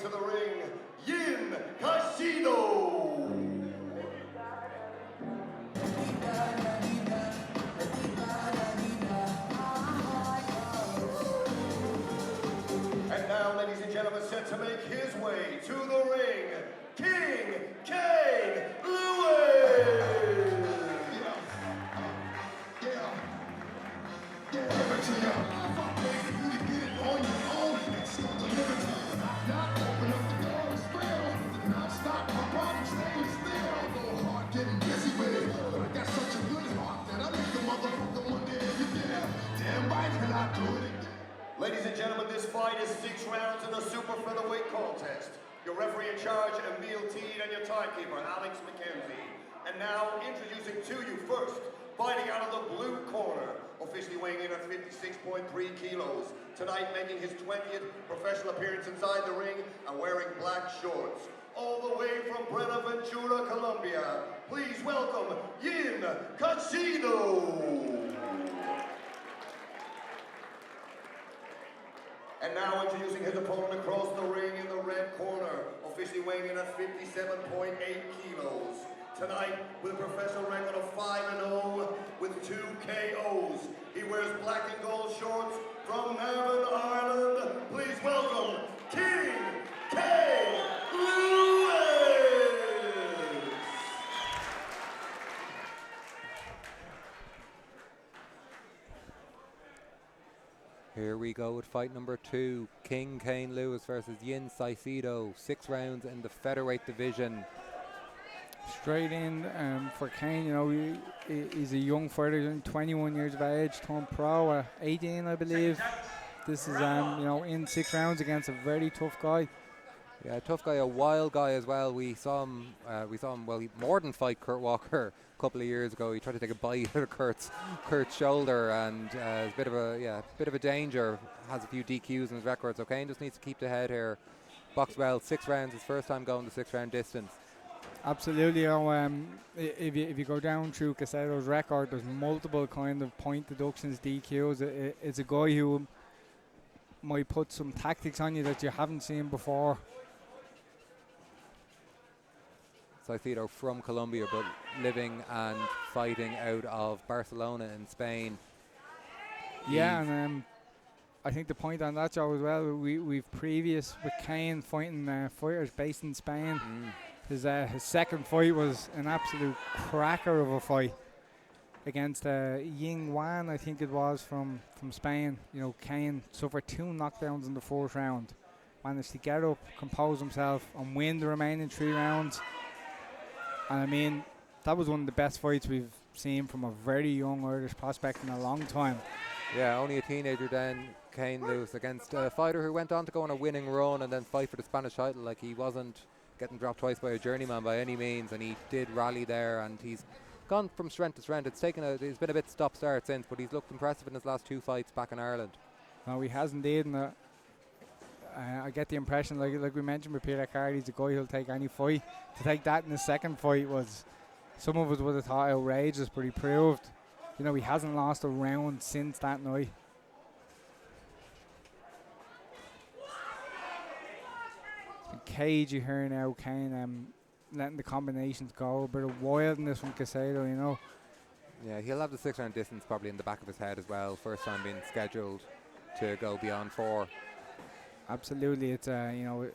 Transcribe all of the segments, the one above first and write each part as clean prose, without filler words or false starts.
into the ring, Yin Caicedo. And now, ladies and gentlemen, set to make his way to the ring, King Cain Ladies and gentlemen, this fight is 6 rounds in the super featherweight contest. Your referee in charge, Emil Teed, and your timekeeper, Alex McKenzie. And now, introducing to you first, fighting out of the blue corner, officially weighing in at 56.3 kilos. Tonight, making his 20th professional appearance inside the ring and wearing black shorts. All the way from Buenaventura, Colombia, please welcome Yin Caicedo. And now introducing his opponent across the ring in the red corner, officially weighing in at 57.8 kilos. Tonight, with a professional record of 5-0 with 2 KOs. He wears black and gold shorts from Navan, Ireland. Please welcome King Cain. Here we go with fight number 2, King Cain Lewis versus Yin Caicedo, 6 rounds in the featherweight division. Straight in for Cain, you know, he's a young fighter, 21 years of age, turned pro at 18, I believe. This is, you know, in 6 rounds against a very tough guy. Yeah, tough guy, a wild guy as well. We saw him, well, he more than fight Kurt Walker a couple of years ago. He tried to take a bite out of Kurt's shoulder, and it's a bit of a danger. Has a few DQs in his record, so Cain just needs to keep the head here. Box well, 6 rounds, his first time going the 6-round distance. Absolutely, you know, if you go down through Caicedo's record, there's multiple kind of point deductions, DQs. It's a guy who might put some tactics on you that you haven't seen before. Caicedo from Colombia, but living and fighting out of Barcelona in Spain. Yeah, and I think the point on that, Joe, as well, we've previous with Cain fighting fighters based in Spain. His second fight was an absolute cracker of a fight against Yin Wan, I think it was, from Spain. You know, Cain suffered 2 knockdowns in the 4th round. Managed to get up, compose himself, and win the remaining 3 rounds. And I mean, that was one of the best fights we've seen from a very young Irish prospect in a long time. Yeah, only a teenager then, Cain Lewis, against a fighter who went on to go on a winning run and then fight for the Spanish title. Like, he wasn't getting dropped twice by a journeyman by any means, and he did rally there, and he's gone from strength to strength. He's been a bit stop-start since, but he's looked impressive in his last 2 fights back in Ireland. No, he has indeed, and I get the impression, like we mentioned with Peter Carr, he's a guy who'll take any fight. To take that in the second fight was, some of us would have thought outrageous, but he proved, you know, he hasn't lost a round since that night. Cagey here now, Cain, letting the combinations go, a bit of wildness from Caicedo, you know. Yeah, he'll have the 6-round distance probably in the back of his head as well. First time being scheduled to go beyond 4. Absolutely, it's you know,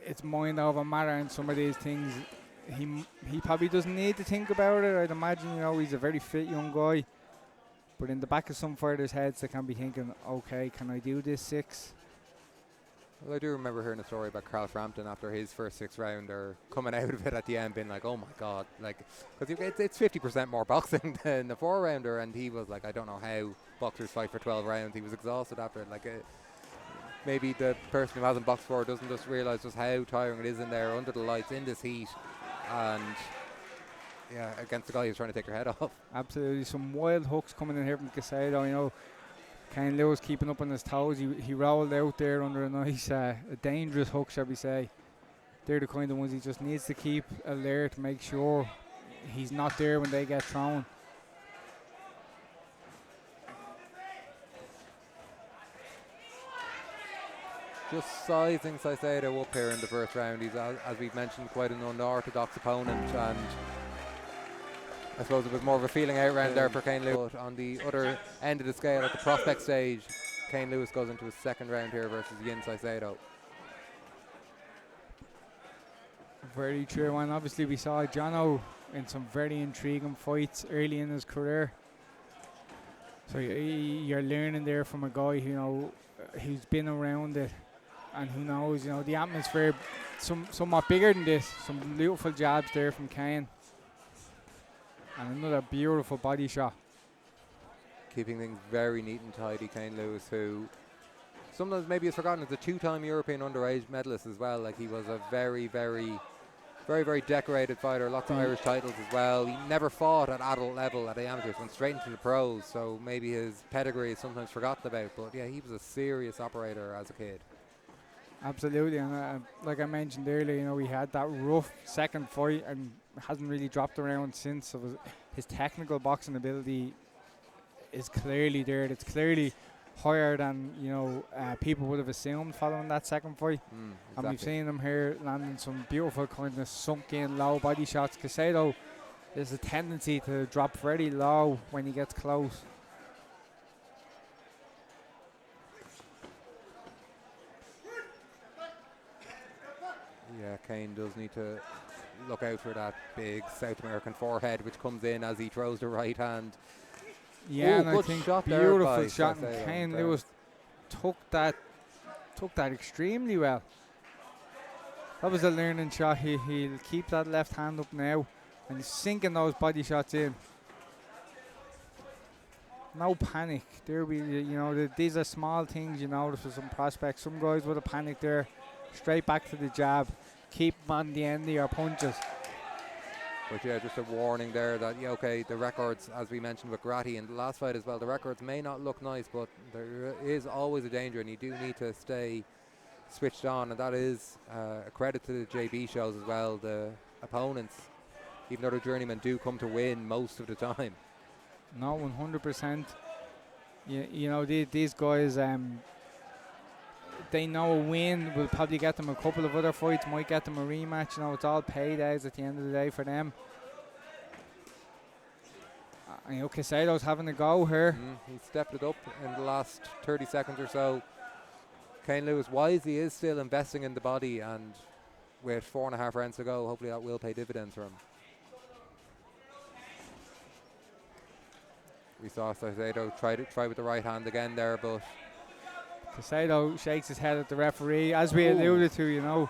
it's mind over matter, and some of these things he probably doesn't need to think about it. I'd imagine, you know, he's a very fit young guy, but in the back of some fighters' heads they can be thinking, okay, can I do this 6? Well, I do remember hearing a story about Carl Frampton after his first 6-rounder, coming out of it at the end being like, oh my God, like, because it's 50% more boxing than the 4-rounder, and he was like, I don't know how boxers fight for 12 rounds. He was exhausted after it. Like, maybe the person who hasn't boxed before doesn't just realise just how tiring it is in there under the lights in this heat, and yeah, against the guy who's trying to take your head off. Absolutely, some wild hooks coming in here from Caicedo, you know. Cain Lewis keeping up on his toes. He rolled out there under a nice, a dangerous hook, shall we say. They're the kind of ones he just needs to keep alert, make sure he's not there when they get thrown. just sizing Caicedo up here in the first round. He's, as we've mentioned, quite an unorthodox opponent, and I suppose it was more of a feeling out round there for Cain Lewis. But on the other end of the scale, at the prospect stage, Cain Lewis goes into his second round here versus Yin Caicedo. Very true, and obviously we saw Jono in some very intriguing fights early in his career. So you're learning there from a guy who's been around it, and who knows, the atmosphere somewhat bigger than this. Some beautiful jabs there from Cain. And another beautiful body shot. Keeping things very neat and tidy, Cain Lewis, who sometimes maybe is forgotten as a two-time European underage medalist as well. Like, he was a very, very decorated fighter, lots of Irish titles as well. He never fought at adult level at the amateurs, went straight into the pros, so maybe his pedigree is sometimes forgotten about. But yeah, he was a serious operator as a kid. Absolutely, and like I mentioned earlier, he had that rough second fight and hasn't really dropped around since. So his technical boxing ability is clearly there. It's clearly higher than people would have assumed following that second fight. Exactly. And we've seen him here landing some beautiful kind of sunk in low body shots. Caicedo, there's a tendency to drop very low when he gets close. Yeah, Cain does need to look out for that big South American forehead which comes in as he throws the right hand. Yeah, and I good think shot beautiful shot, and Caicedo Cain there. Lewis took that extremely well. That was a learning shot. He'll keep that left hand up now, and he's sinking those body shots in. No panic. These are small things you notice for some prospects. Some guys would have panicked there, straight back to the jab, keep them on the end of your punches. But yeah, just a warning there that, the records, as we mentioned with Gratti in the last fight as well, the records may not look nice, but there is always a danger, and you do need to stay switched on, and that is a credit to the JB shows as well. The opponents, even though they're journeymen, do come to win most of the time. No, 100%. These guys, they know a win will probably get them a couple of other fights, might get them a rematch. It's all paydays at the end of the day for them. Caicedo's having a go here. He stepped it up in the last 30 seconds or so. Cain Lewis wisely is still investing in the body, and with 4.5 rounds to go, hopefully that will pay dividends for him. We saw Caicedo try with the right hand again there, but Caicedo shakes his head at the referee. As we alluded to,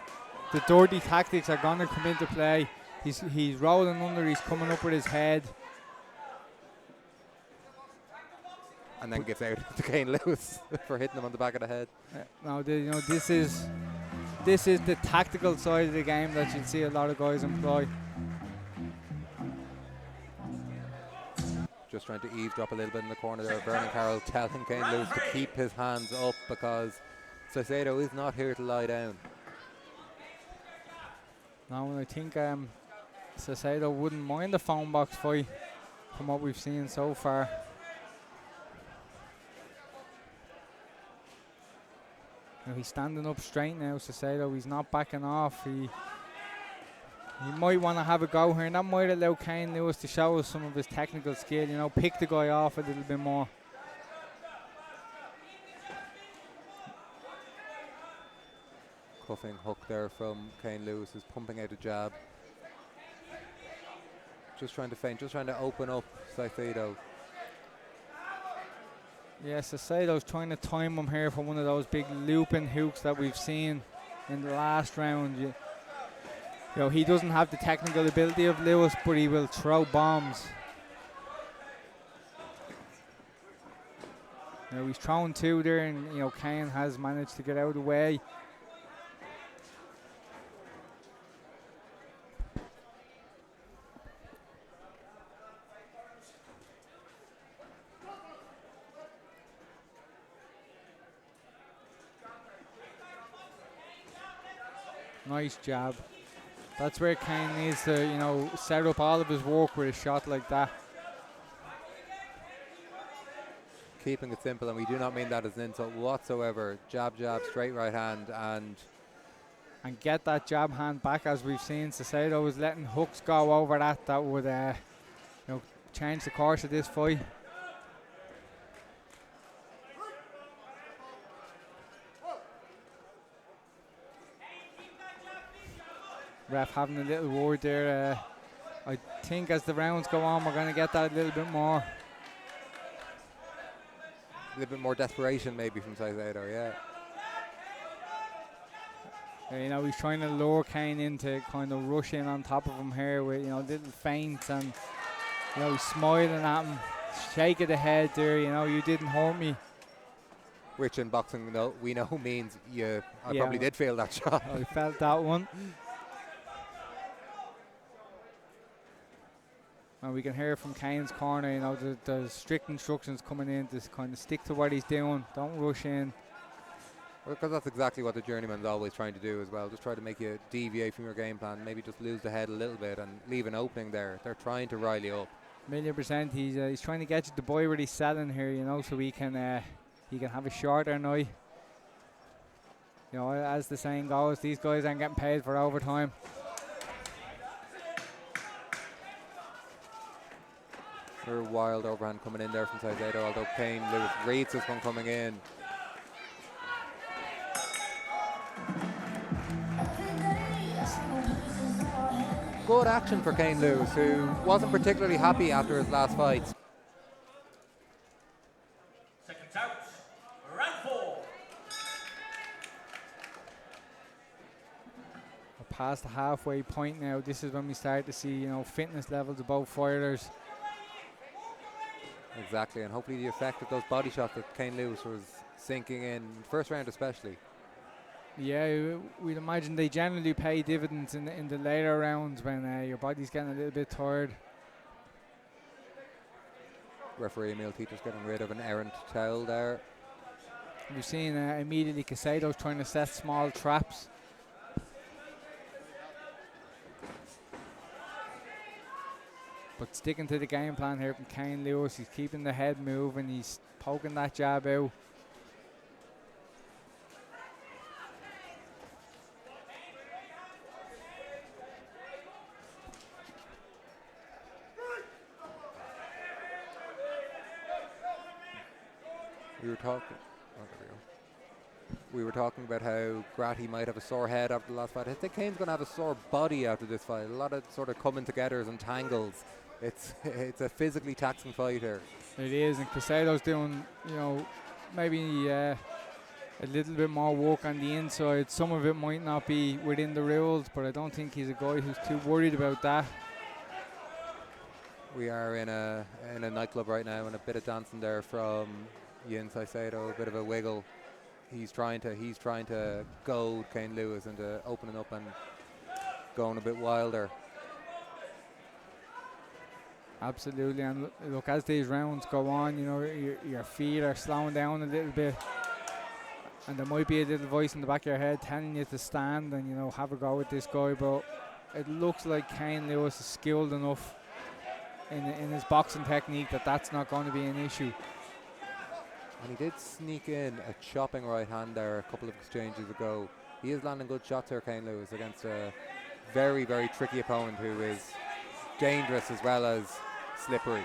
the dirty tactics are going to come into play. He's rolling under, he's coming up with his head. And then gives out to Cain Lewis for hitting him on the back of the head. This is the tactical side of the game that you'll see a lot of guys employ. Just trying to eavesdrop a little bit in the corner there. Vernon Carroll telling Cain Lewis to keep his hands up, because Caicedo is not here to lie down. No, and I think Caicedo wouldn't mind the phone box fight from what we've seen so far. He's standing up straight now, Caicedo. He's not backing off. He might want to have a go here, and that might allow Cain Lewis to show us some of his technical skill, pick the guy off a little bit more. Cuffing hook there from Cain Lewis, is pumping out a jab. Just trying to feint, just trying to open up Caicedo. Yeah, Caicedo's trying to time him here for one of those big looping hooks that we've seen in the last round. He doesn't have the technical ability of Lewis, but he will throw bombs. He's thrown two there, and Cain has managed to get out of the way. Nice jab. That's where Cain needs to, set up all of his work with a shot like that. keeping it simple, and we do not mean that as an insult whatsoever. Jab, jab, straight right hand, and get that jab hand back, as we've seen. Caicedo was letting hooks go over that. That would change the course of this fight. Ref having a little word there. I think as the rounds go on, we're going to get that a little bit more. A little bit more desperation maybe from Caicedo, yeah. He's trying to lure Cain into kind of rush in on top of him here with, little feints, and, he's smiling at him, shaking the head there, you didn't hurt me. Which in boxing we know means I probably did feel that shot. I felt that one. And we can hear from Cain's corner, there's strict instructions coming in to kind of stick to what he's doing. Don't rush in. Well, because that's exactly what the journeyman's always trying to do as well. Just try to make you deviate from your game plan. Maybe just lose the head a little bit and leave an opening there. They're trying to rile you up. 1,000,000%. He's trying to get you to buy where he's selling here, so he can have a shorter night. As the saying goes, these guys aren't getting paid for overtime. A wild overhand coming in there from Caicedo, although Cain Lewis reads this one coming in. Good action for Cain Lewis, who wasn't particularly happy after his last fight. Seconds out, round 4. We're past the halfway point now. This is when we start to see, fitness levels of both fighters. Exactly, and hopefully the effect of those body shots that Cain Lewis was sinking in, first round especially. Yeah, we'd imagine they generally pay dividends in the later rounds when your body's getting a little bit tired. Referee Emil Teacher's getting rid of an errant towel there. We've seen immediately Caicedo's trying to set small traps. But sticking to the game plan here from Cain Lewis, he's keeping the head moving, he's poking that jab out. We were talking about how Gratty might have a sore head after the last fight. I think Cain's going to have a sore body after this fight. A lot of sort of coming togethers and tangles. It's a physically taxing fight here. It is, and Caicedo's doing, maybe a little bit more work on the inside. Some of it might not be within the rules, but I don't think he's a guy who's too worried about that. We are in a nightclub right now, and a bit of dancing there from Yin Caicedo, a bit of a wiggle. He's trying to goad Cain Lewis into opening up and going a bit wilder. Absolutely, and look, as these rounds go on, your feet are slowing down a little bit, and there might be a little voice in the back of your head telling you to stand and have a go with this guy. But it looks like Cain Lewis is skilled enough in his boxing technique that that's not going to be an issue. And he did sneak in a chopping right hand there a couple of exchanges ago. He is landing good shots here, Cain Lewis, against a very, very tricky opponent who is dangerous as well as slippery.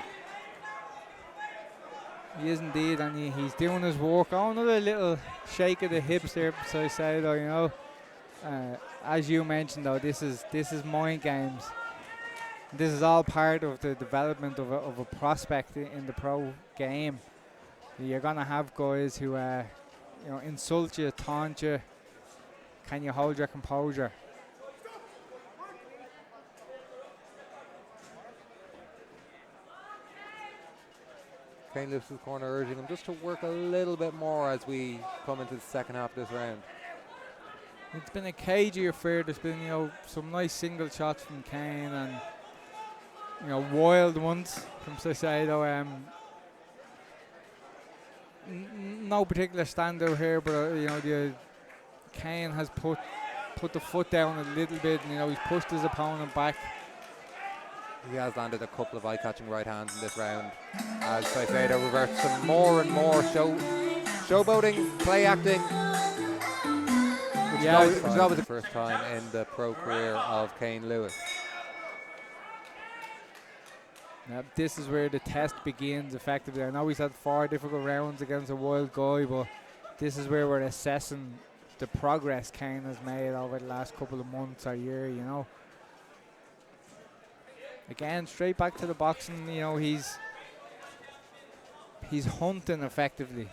He is indeed, and he's doing his work. Oh, another little shake of the hips there, Caicedo, as you mentioned, though, this is mind games. This is all part of the development of a prospect in the pro game. You're going to have guys who insult you, taunt you. Can you hold your composure? Cain Lewis's corner urging him just to work a little bit more as we come into the second half of this round. It's been a cagey affair. There's been, some nice single shots from Cain and, wild ones from Caicedo. No particular standout here, but Cain has put the foot down a little bit, and he's pushed his opponent back. He has landed a couple of eye-catching right hands in this round. As Caicedo reverts to more and more showboating, play acting, which is always the first time in the pro career of Cain Lewis. Now, this is where the test begins effectively. I know he's had 4 difficult rounds against a wild guy, but this is where we're assessing the progress Cain has made over the last couple of months or year, you know. Again, straight back to the boxing, you know, he's hunting effectively.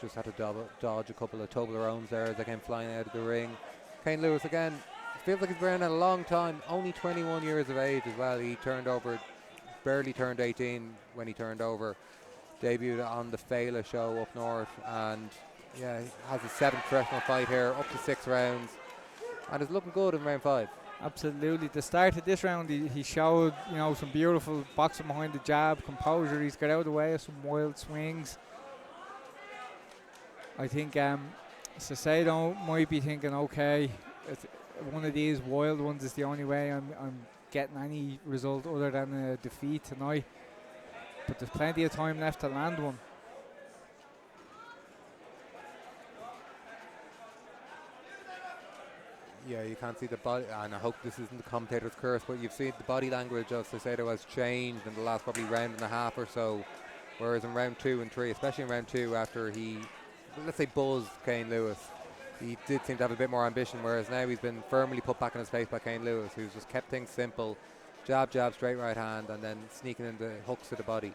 Just had to dodge a couple of Toblerones there as they came flying out of the ring. Cain Lewis again, feels like he's been around a long time, only 21 years of age as well. He turned over, barely turned 18 when he turned over. Debuted on the Fela show up north, and yeah, he has his 7th professional fight here, up to 6 rounds, and is looking good in round 5. Absolutely. The start of this round, he showed, you know, some beautiful boxing behind the jab, composure. He's got out of the way of some wild swings. I think Caicedo might be thinking, okay, one of these wild ones is the only way I'm getting any result other than a defeat tonight. But there's plenty of time left to land one. Yeah, you can't see the body, and I hope this isn't the commentator's curse, but you've seen the body language of Caicedo has changed in the last probably round and a half or so. Whereas in round 2 and 3, especially in round 2, after he, let's say, buzzed Cain Lewis, he did seem to have a bit more ambition, whereas now he's been firmly put back in his face by Cain Lewis, who's just kept things simple. Jab, jab, straight right hand, and then sneaking in the hooks to the body.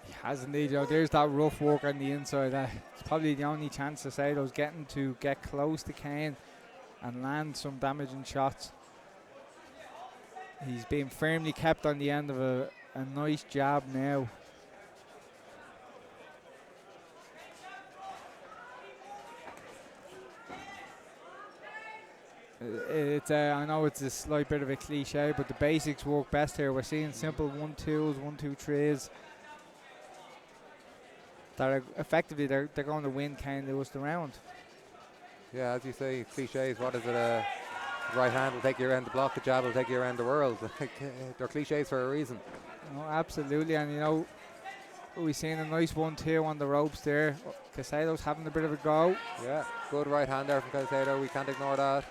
He has indeed, you know, there's that rough work on the inside. It's probably the only chance Caicedo's getting to get close to Cain and land some damaging shots. He's being firmly kept on the end of a nice jab now. I know it's a slight bit of a cliche, but the basics work best here. We're seeing simple 1-2s, 1-2-3s. That are effectively they're going to win Cain Lewis the round. Yeah, as you say, cliches. What is it? Right hand will take you around the block. The jab will take you around the world. They're cliches for a reason. No, absolutely, and you know, we've seen a nice 1-2 on the ropes there. Caicedo's having a bit of a go. Yeah, good right hand there from Caicedo. We can't ignore that.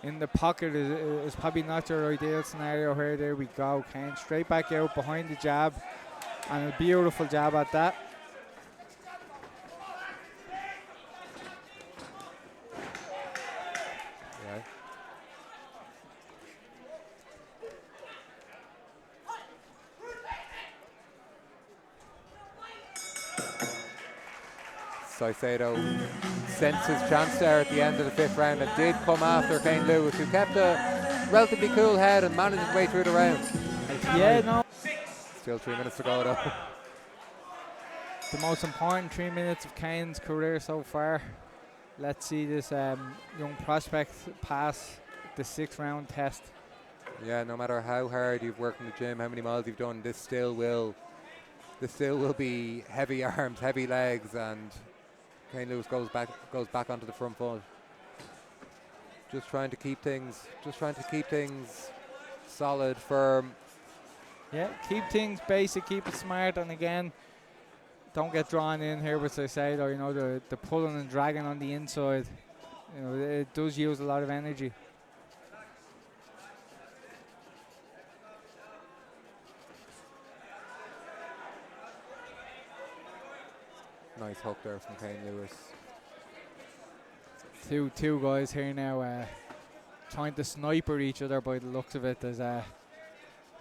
In the pocket is probably not your ideal scenario here. There we go. Cain straight back out behind the jab, and a beautiful jab at that. Yeah. Caicedo sensed his chance there at the end of the 5th round and did come after Cain Lewis, who kept a relatively cool head and managed his way through the round. Yeah, no. Still 3 minutes to go though. The most important 3 minutes of Cain's career so far. Let's see this young prospect pass the 6th round test. Yeah, no matter how hard you've worked in the gym, how many miles you've done, this still will be heavy arms, heavy legs, and Cain Lewis goes back onto the front foot. Just trying to keep things solid, firm. Yeah, keep things basic, keep it smart, and again, don't get drawn in here with Caicedo. You know, the pulling and dragging on the inside. You know, it does use a lot of energy. Nice hook there from Cain Lewis. Two guys here now trying to sniper each other by the looks of it. There's not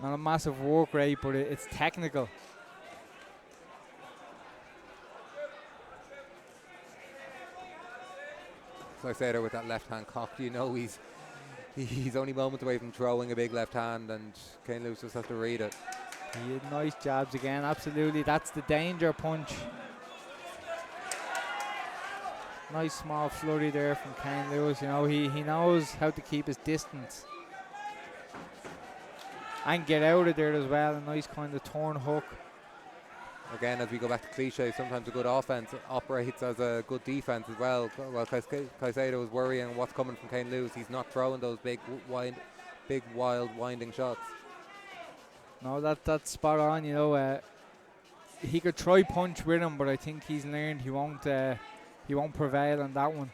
a massive work rate, but it's technical. Caicedo with that left hand cocked, you know he's only moments away from throwing a big left hand, and Cain Lewis just has to read it. He had nice jabs again, absolutely. That's the danger punch. Nice small flurry there from Cain Lewis. You know, he knows how to keep his distance and get out of there as well. A nice kind of torn hook. again, as we go back to cliche, sometimes a good offense operates as a good defense as well. While Caicedo is worrying what's coming from Cain Lewis, he's not throwing those big, wild, winding shots. No, that's spot on. You know, he could try punch with him, but I think he's learned he won't prevail on that one.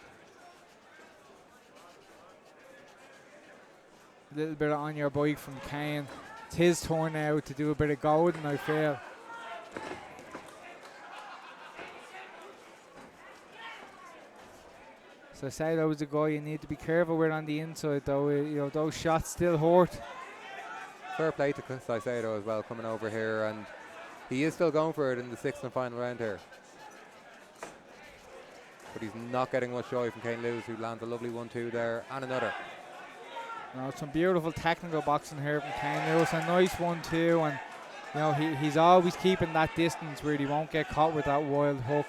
A little bit on your bike from Cain. It's his turn now to do a bit of golden, I feel. So I say that was a guy you need to be careful with on the inside, though. You know, those shots still hurt. Fair play to Caicedo as well, coming over here, and he is still going for it in the 6th and final round here. But he's not getting much joy from Cain Lewis, who lands a lovely 1-2 there, and another. Now, some beautiful technical boxing here from Cain Lewis. A nice 1-2, and you know he's always keeping that distance where he won't get caught with that wild hook.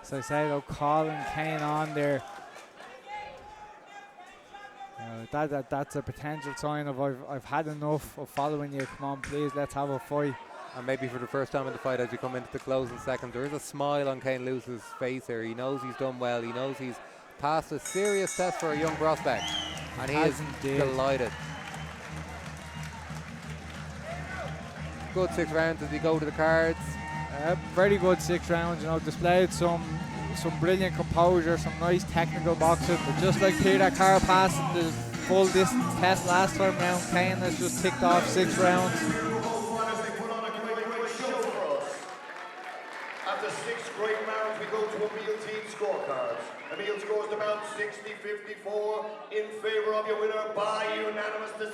So I say, though, calling Cain on there. That's a potential sign of I've had enough of following you. Come on, please, let's have a fight. And maybe for the first time in the fight, as you come into the closing seconds, there is a smile on Cain Lewis's face here. He knows he's done well. He knows he's passed a serious test for a young prospect, and he is delighted. Good 6 rounds as we go to the cards. Very good 6 rounds. You know, displayed some brilliant composure, some nice technical boxing. But just like Peter Carr passing the full distance test last time round, Cain has just ticked off 6 rounds. After 6 great rounds, we go to Emil team scorecards. Emil scores the bout 60-54 in favor of your winner by unanimous decision.